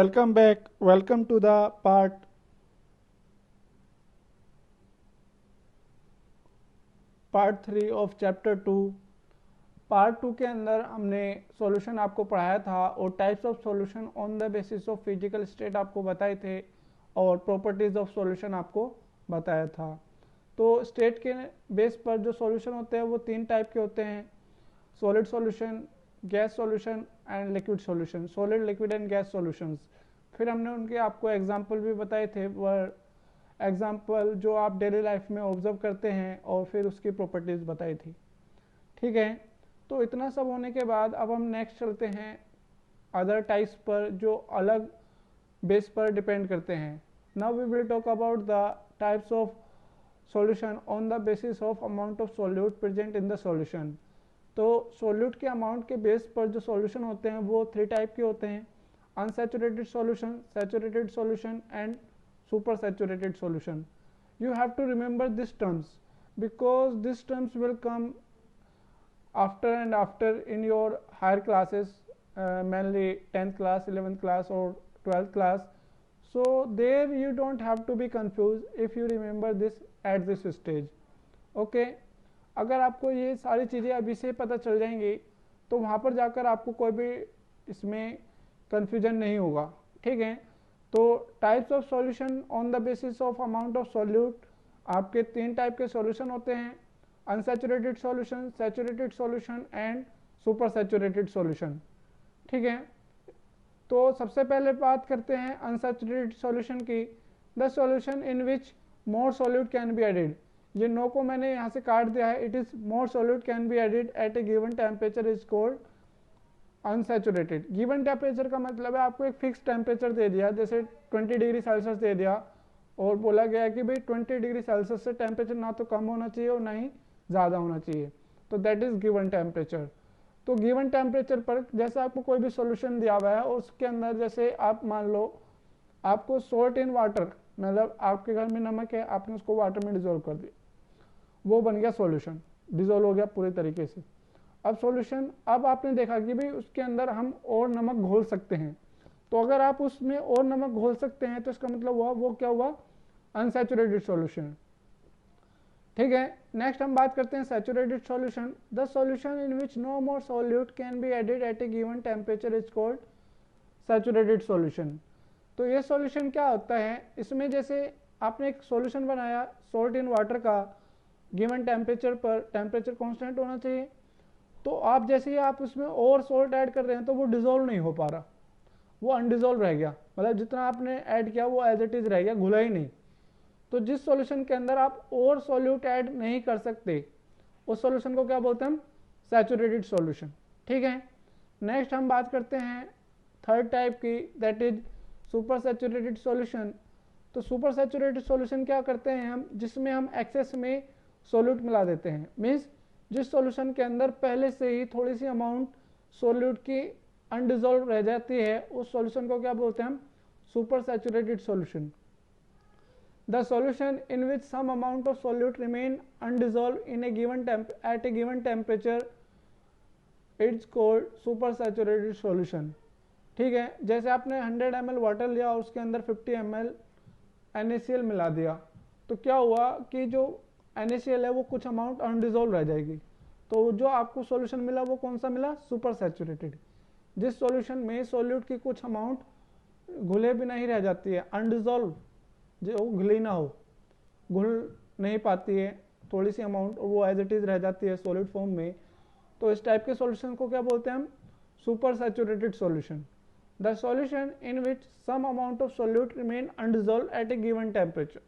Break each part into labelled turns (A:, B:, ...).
A: Welcome back. Welcome to the part 3 of chapter 2। Part 2 के अंदर हमने सॉल्यूशन आपको पढ़ाया था और types of solution on the basis of physical state आपको बताए थे और प्रॉपर्टीज ऑफ सॉल्यूशन आपको बताया था। तो स्टेट के बेस पर जो सॉल्यूशन होते हैं वो 3 टाइप के होते हैं: solid solution, gas solution and liquid solution, solid, liquid and gas solutions. फिर हमने उनके आपको एग्जांपल भी बताए थे, वह एग्जांपल जो आप डेली लाइफ में ऑब्जर्व करते हैं, और फिर उसकी प्रॉपर्टीज बताई थी। ठीक है, तो इतना सब होने के बाद अब हम नेक्स्ट चलते हैं अदर टाइप्स पर जो अलग बेस पर डिपेंड करते हैं। Now we will talk about the types of solution on the basis of amount of solute present in the solution. तो सॉल्यूट के अमाउंट के बेस पर जो सॉल्यूशन होते हैं वो 3 टाइप के होते हैं: unsaturated solution, saturated solution and super saturated solution. You have to remember these terms because these terms will come after and after in your higher classes, mainly 10th class, 11th class or 12th class. So there you don't have to be confused if you remember this at this stage. Okay, अगर आपको ये सारी चीज़ें अभी से पता चल जाएंगी तो वहाँ पर जाकर आपको कोई भी इसमें कन्फ्यूजन नहीं होगा। ठीक है, तो types of solution on the basis of amount of solute, आपके 3 टाइप के सॉल्यूशन होते हैं: unsaturated solution, saturated solution and super saturated solution. ठीक है, तो सबसे पहले बात करते हैं अनसैचुरेटेड सॉल्यूशन की। The solution in which more solute can be added. ये नो को मैंने यहाँ से काट दिया है। It is more solute can be added at a given temperature is called unsaturated. Given temperature का मतलब है आपको एक फिक्स टेम्परेचर दे दिया, जैसे 20 डिग्री सेल्सियस दे दिया और बोला गया कि भाई 20 डिग्री सेल्सियस से टेम्परेचर ना तो कम होना चाहिए और ना ही ज़्यादा होना चाहिए, तो दैट इज गिवन टेम्परेचर। तो गिवन टेम्परेचर पर जैसे आपको कोई भी सॉल्यूशन दिया हुआ है और उसके अंदर जैसे आप मान लो आपको सोल्ट इन वाटर, मतलब आपके घर में नमक है, आपने उसको वाटर में डिजोल्व कर दिया, वो बन गया सॉल्यूशन, डिजोल्व हो गया पूरे तरीके से। अब सॉल्यूशन, अब आपने देखा कि भाई उसके अंदर हम और नमक घोल सकते हैं, तो अगर आप उसमें और नमक घोल सकते हैं तो इसका मतलब हुआ वो क्या हुआ, अनसैचुरेटेड सॉल्यूशन। ठीक है, नेक्स्ट हम बात करते हैं saturated solution. The solution in which no more solute can be added at a given temperature is called saturated solution. तो ये सॉल्यूशन क्या होता है, इसमें जैसे आपने एक सॉल्यूशन बनाया सोल्ट इन वाटर का, गिवन टेम्परेचर पर टेम्परेचर कॉन्स्टेंट होना चाहिए, तो आप जैसे ही आप उसमें और सोल्ट ऐड कर रहे हैं तो वो डिजोल्व नहीं हो पा रहा, वो अनडिजोल्व रह गया, मतलब जितना आपने ऐड किया वो एज इट इज रह गया, घुला ही नहीं। तो जिस सॉल्यूशन के अंदर आप और सॉल्यूट ऐड नहीं कर सकते उस सॉल्यूशन को क्या बोलते हैं हम, सैचुरेटेड सॉल्यूशन। ठीक है, नेक्स्ट हम बात करते हैं थर्ड टाइप की, that is super saturated solution. तो सुपर सैचुरेटेड सॉल्यूशन क्या करते हैं हम, जिसमें हम एक्सेस में सॉल्यूट मिला देते हैं। मीन्स जिस सॉल्यूशन के अंदर पहले से ही थोड़ी सी अमाउंट सॉल्यूट की अनडिजोल्व रह जाती है उस सॉल्यूशन को क्या बोलते हैं हम, super saturated solution. The solution in which some amount of solute remain undissolve in a given at a given temperature it's called super saturated solution. ठीक है, जैसे आपने 100 ml वाटर लिया और उसके अंदर 50 ml NaCl मिला दिया, तो क्या हुआ कि जो NaCl है वो कुछ अमाउंट अनडिजोल्व रह जाएगी, तो जो आपको सॉल्यूशन मिला वो कौन सा मिला, सुपर सैचुरेटेड। जिस सॉल्यूशन में सॉल्यूट की कुछ अमाउंट घुले भी नहीं रह जाती है, अनडिजोल्व, जो घुली ना हो, घुल नहीं पाती है थोड़ी सी अमाउंट, और वो एज इट इज रह जाती है सॉलिड फॉर्म में, तो इस टाइप के सॉल्यूशन को क्या बोलते हैं हम, super saturated solution. The solution in which some amount of solute remain undissolve at a given temperature.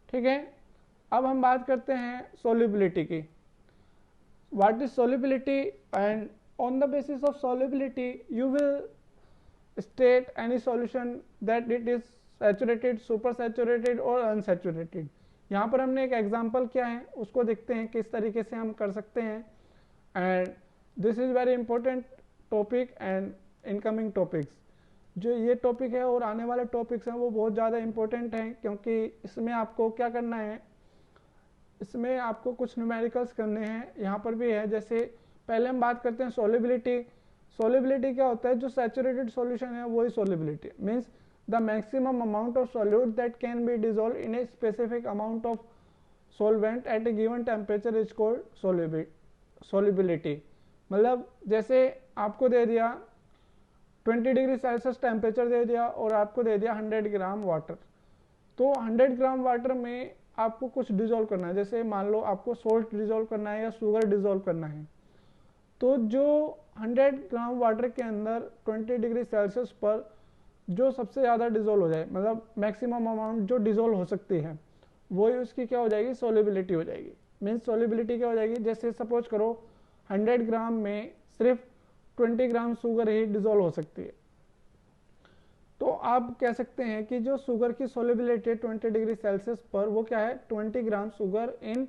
A: ठीक है, अब हम बात करते हैं solubility की। What is solubility, and on the basis of solubility you will state any solution that it is saturated, super saturated और unsaturated। यहाँ पर हमने एक एग्जाम्पल किया है, उसको देखते हैं किस तरीके से हम कर सकते हैं। And this is very important topic and incoming topics, जो ये टॉपिक है और आने वाले टॉपिक्स हैं वो बहुत ज़्यादा इंपॉर्टेंट हैं, क्योंकि इसमें आपको क्या करना है, इसमें आपको कुछ न्यूमेरिकल्स करने हैं, यहाँ पर भी है। जैसे पहले हम बात करते हैं सॉल्युबिलिटी। सोलिबिलिटी क्या होता है, जो सैचुरेटेड सॉल्यूशन है वही solubility, means the maximum amount of solute that can be dissolve in a specific amount of solvent eight a given temperature is called solubility. मतलब जैसे आपको दे दिया 20 डिग्री सेल्सियस टेम्परेचर दे दिया और आपको दे दिया 100 ग्राम वाटर, तो 100 ग्राम वाटर में आपको कुछ डिजोल्व करना है, जैसे मान लो आपको सोल्ट डिजोल्व करना है या शुगर डिजोल्व करना है, तो जो 100 ग्राम वाटर के अंदर 20 डिग्री सेल्सियस पर जो सबसे ज़्यादा डिजोल्व हो जाए, मतलब मैक्सिमम अमाउंट जो डिजोल्व हो सकती है, वही उसकी क्या हो जाएगी, सोलिबिलिटी हो जाएगी। मीन्स सोलिबिलिटी क्या हो जाएगी, जैसे सपोज करो 100 ग्राम में सिर्फ 20 ग्राम शुगर ही डिजोल्व हो सकती है, तो आप कह सकते हैं कि जो शुगर की सोलिबिलिटी 20 डिग्री सेल्सियस पर वो क्या है, 20 ग्राम sugar in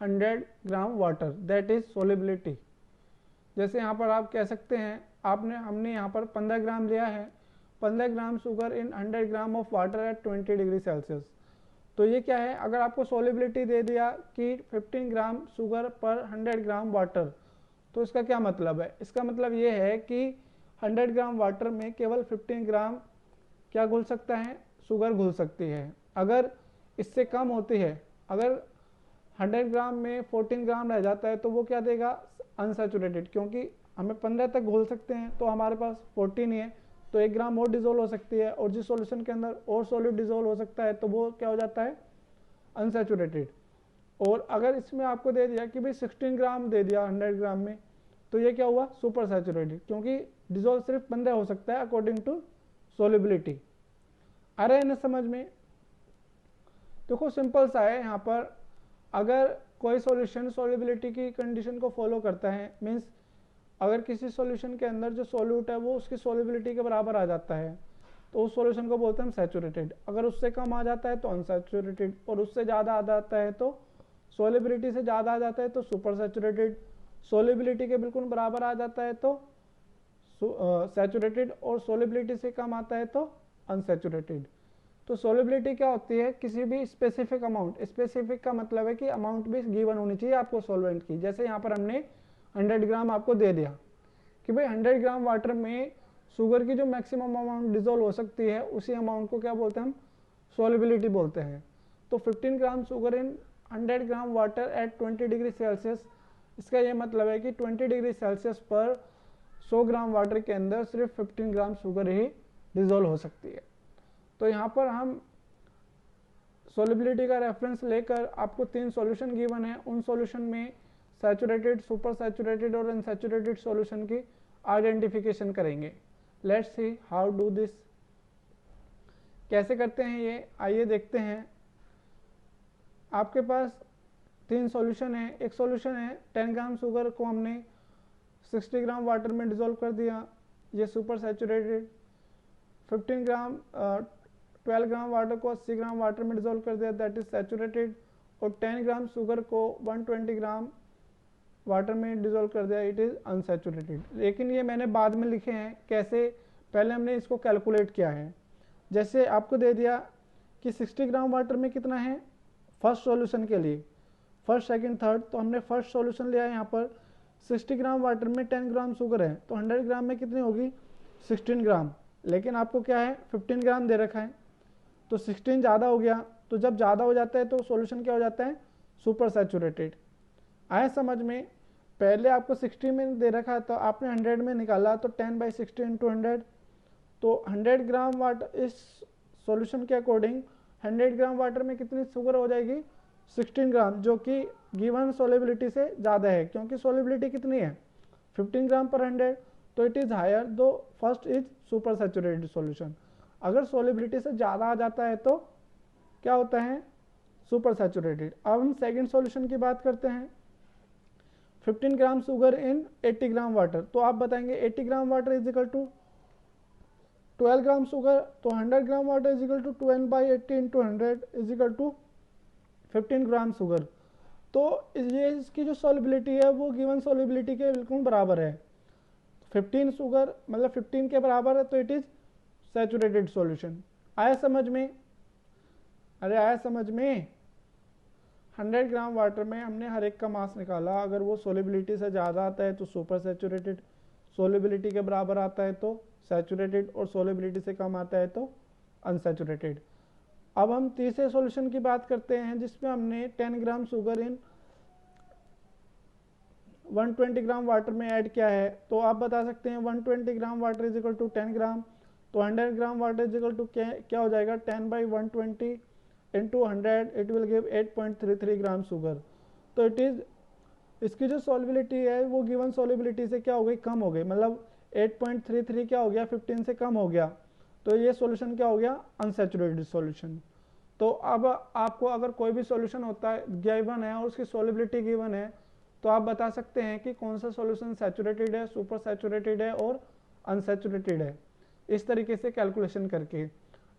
A: 100 gram water, that is solubility. जैसे यहाँ पर आप कह सकते हैं हमने यहाँ पर 15 ग्राम लिया है, 15 gram sugar in 100 gram of water at 20 degree Celsius, तो ये क्या है, अगर आपको सोलिबिलिटी दे दिया कि 15 ग्राम शुगर पर 100 ग्राम वाटर, तो इसका क्या मतलब है, इसका मतलब ये है कि 100 ग्राम वाटर में केवल 15 ग्राम क्या घुल सकता है, शुगर घुल सकती है। अगर इससे कम होती है, अगर 100 ग्राम में 14 ग्राम रह जाता है, तो वो क्या देगा, अनसैचुरेटेड, क्योंकि हमें 15 तक घोल सकते हैं तो हमारे पास 14 ही है, तो 1 ग्राम और डिजोल्व हो सकती है, और जिस सॉल्यूशन के अंदर और सॉल्यूट डिजोल्व हो सकता है तो वो क्या हो जाता है, अनसैचुरेटेड। और अगर इसमें आपको दे दिया कि भाई 16 ग्राम दे दिया 100 ग्राम में, तो ये क्या हुआ, सुपर सैचुरेटेड, क्योंकि डिजोल्व सिर्फ 15 हो सकता है अकॉर्डिंग टू सोलिबिलिटी। आ रहा है ना समझ में। देखो सिंपल सा है, यहाँ पर अगर कोई सॉल्यूशन सोलिबिलिटी की कंडीशन को फॉलो करता है, मीन्स अगर किसी सॉल्यूशन के अंदर जो सॉल्यूट है वो उसकी सोलिबिलिटी के बराबर आ जाता है, तो उस सॉल्यूशन को बोलते हैं हम सैचुरेटेड। अगर उससे कम आ जाता है तो अनसैचुरेटेड, और उससे ज़्यादा आ जाता है तो सोलिबिलिटी से ज़्यादा आ जाता है तो सुपर सैचुरेटेड, सोलिबिलिटी के बिल्कुल बराबर आ जाता है तो सैचुरेटेड, और सोलिबिलिटी से कम आता है तो अनसैचुरेटेड। तो सोलिबिलिटी क्या होती है, किसी भी स्पेसिफिक अमाउंट, स्पेसिफिक का मतलब है कि अमाउंट भी गिवन होनी चाहिए आपको सॉल्वेंट की। जैसे यहाँ पर हमने 100 ग्राम आपको दे दिया कि भाई 100 ग्राम वाटर में शुगर की जो मैक्सिमम अमाउंट डिजोल्व हो सकती है, उसी अमाउंट को क्या बोलते हैं हम, सोलिबिलिटी बोलते हैं। तो 15 gram sugar in 100 gram water at 20 degree Celsius, इसका ये मतलब है कि 20 डिग्री सेल्सियस पर 100 ग्राम वाटर के अंदर सिर्फ 15 ग्राम शुगर ही डिजोल्व हो सकती है। तो यहाँ पर हम सोलिबिलिटी का रेफरेंस लेकर आपको 3 सॉल्यूशन गिवन है, उन सॉल्यूशन में सैचुरेटेड, सुपर सैचुरेटेड और अनसैचुरेटेड सॉल्यूशन की आइडेंटिफिकेशन करेंगे। Let's see how do this, कैसे करते हैं ये, आइए देखते हैं। आपके पास 3 सॉल्यूशन है। एक सॉल्यूशन है 10 ग्राम शुगर को हमने 60 ग्राम वाटर में डिजोल्व कर दिया, ये सुपर सैचुरेटेड। 15 ग्राम 12 ग्राम वाटर को 80 ग्राम वाटर में डिजोल्व कर दिया, दैट इज सैचुरेटेड। और 10 ग्राम शुगर को 120 ग्राम वाटर में डिजोल्व कर दिया, इट इज़ अनसैचुरेटेड। लेकिन ये मैंने बाद में लिखे हैं, कैसे, पहले हमने इसको कैलकुलेट किया है। जैसे आपको दे दिया कि 60 ग्राम वाटर में कितना है फर्स्ट सॉल्यूशन के लिए, फर्स्ट सेकंड थर्ड, तो हमने फर्स्ट सॉल्यूशन लिया है। यहाँ पर 60 ग्राम वाटर में 10 ग्राम शुगर है, तो 100 ग्राम में कितनी होगी, 16 ग्राम। लेकिन आपको क्या है, 15 ग्राम दे रखा है, तो 16 ज़्यादा हो गया। तो जब ज़्यादा हो जाता है तो सॉल्यूशन क्या हो जाता है, सुपर सैचुरेटेड। आए समझ में। पहले आपको 60 में दे रखा है तो आपने 100 में निकाला, तो 10/60 इंटू 100, तो 100 ग्राम वाटर, इस सॉल्यूशन के अकॉर्डिंग 100 ग्राम वाटर में कितनी शुगर हो जाएगी, 16 ग्राम, जो कि गिवन सोलिबिलिटी से ज़्यादा है, क्योंकि सोलिबिलिटी कितनी है 15 ग्राम पर 100, तो इट इज़ हायर, दो first is super saturated solution. अगर सोलिबिलिटी से ज़्यादा आ जाता है तो क्या होता है, सुपर सैचुरेटेड। अब हम सेकंड सॉल्यूशन की बात करते हैं। 15 ग्राम शुगर इन 80 ग्राम वाटर, तो आप बताएंगे 80 gram water is equal to 12 gram sugar, तो 100 gram water is equal to 12/80 into 100 is equal to 15 gram sugar. तो ये इसकी जो सॉलिबिलिटी है वो गिवन सॉलिबिलिटी के बिल्कुल बराबर है। 15 शुगर मतलब 15 के बराबर है, तो इट इज सैचुरेटेड सॉल्यूशन। आया समझ में, अरे आया समझ में। 100 ग्राम वाटर में हमने हर एक का मास निकाला, अगर वो सोलिबिलिटी से ज़्यादा आता है तो सुपर सैचुरेटेड, सोलिबिलिटी के बराबर आता है तो सैचुरेटेड, और सोलिबिलिटी से कम आता है तो अनसैचुरेटेड। अब हम तीसरे सॉल्यूशन की बात करते हैं जिसमें हमने 10 gram sugar in 120 gram water में ऐड किया है। तो आप बता सकते हैं 120 gram water is equal to 10 gram, तो 100 gram water is equal to क्या हो जाएगा, 10 by 120 into 100, it will give 8.33 gram sugar. तो इट इज़, इसकी जो सॉल्युबिलिटी है वो गिवन सॉल्युबिलिटी से क्या हो गई, कम हो गई, मतलब 8.33 क्या हो गया, 15 से कम हो गया। तो ये सॉल्यूशन क्या हो गया, अनसैचुरेटेड सॉल्यूशन। तो अब आपको अगर कोई भी सॉल्यूशन होता है गिवन है और उसकी सॉल्युबिलिटी गिवन है, तो आप बता सकते हैं कि कौन सा सॉल्यूशन सैचुरेटेड है, सुपर सैचुरेटेड है और अनसैचुरेटेड है, इस तरीके से कैलकुलेशन करके।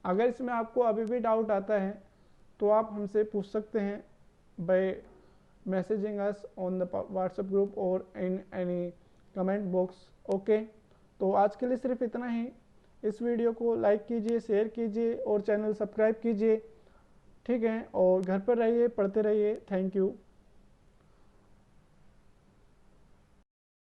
A: अगर इसमें आपको अभी भी डाउट आता है तो आप हमसे पूछ सकते हैं by messaging us on the WhatsApp group और in any comment box. Okay, तो आज के लिए सिर्फ इतना ही। इस वीडियो को लाइक कीजिए, शेयर कीजिए और चैनल सब्सक्राइब कीजिए, ठीक है। और घर पर रहिए, पढ़ते रहिए। Thank you.